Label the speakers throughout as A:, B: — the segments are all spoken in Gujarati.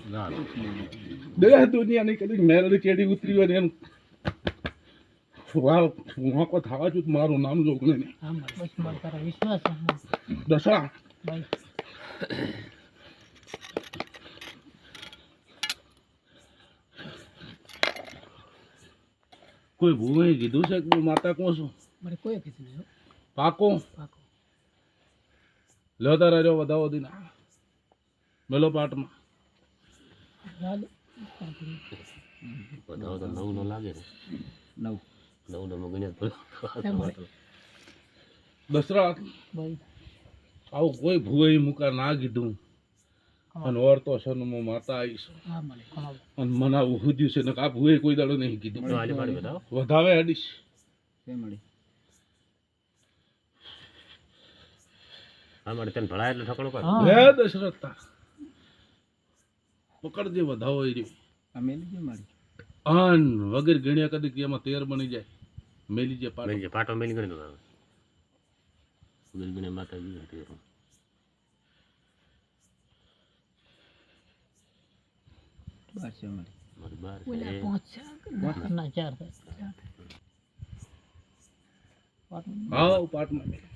A: ના
B: દેહ દુનિયાની કદી મેરડી ચેડી ઉતરી હોય ને એમ વાંકો થવા છું મારું નામ જોગણે નહીં
C: હા બસ મારો તારા વિશ્વાસ છે
B: દશા
C: ભાઈ
B: કોઈ ભૂવે કીધું છે કે હું માતા કોણ છું
C: મારે કોઈ કીધું નહીં હો.
B: પાકો
C: પાકો
B: લ્યો તારા રહ્યો વધાવો દીના મેલો પાટમાં
C: હાલ
A: બધા તો નવ નો લાગે ને
C: નવ
A: નવ નો ગણ્યા
B: દશરથ
C: ભાઈ
B: આવું કોઈ ભૂવે મુકા ના કીધું અને ઓરતો છે ને હું માતા આવીશ
C: હા મળે ઘણો
B: અને મને આવું હુદ્યું છે ને આ ભૂવે કોઈ દાડો નહીં કીધું
A: હાલી પાડી બતાવો
B: વધાવે અડીશ
C: છે મળી
A: હા મારે તને ભણાય એટલે ઠકડો કર
C: હા.
B: હે દશરથ તા પકડજે વધાવો એ રહ્યો
C: અમે લીધી મારી
B: અન વગર ગણ્યા કદી કે એમાં 13 બની જાય મેલી જે પાટો
A: મેલી પાટો મેલી કરી દો ગલબીને માતાજી હતી
C: બાર છે મારી
A: મારી બાર
C: ઓલા
A: છે
C: પાંચ છે ના ચાર થાય
B: હા પાટમાં મેલી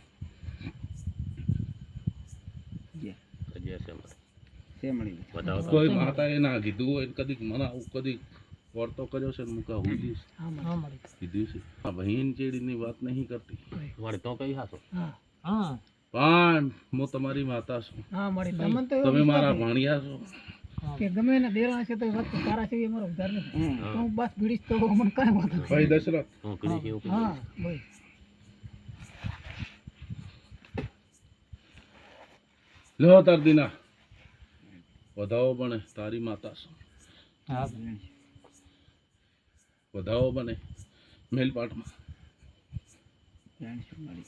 A: અજય છે મારે
C: છે મળી
A: બતાવો તો
B: કોઈ માતાએ ના કીધું હોય ને કદી મને આવું કદી વર્તો કર્યો છે ને મુકા હુદી
C: હા મળી
B: કીધું છે આ બહેન ચેડીની વાત નહીં કરતી
A: મારે તો કઈ હાસો
C: હા હા
B: પણ હું તમારી માતા છું
C: હા મળી તમને તો
B: તમે મારા ભાણિયા છો
C: કે ગમે એના દેરા છે તો વાત તારા છે મારો ઉધાર નથી હું બસ ભીડીશ તો મને કાંઈ વાંધો નહીં.
B: ભાઈ દશરથ
A: હું કીધું કે એવું
C: હા ભાઈ
B: લ્યો તાર દીના વધાવો બને તારી માતા છું
C: હા
B: વધાવો બને મેલપાટમાં
C: મળી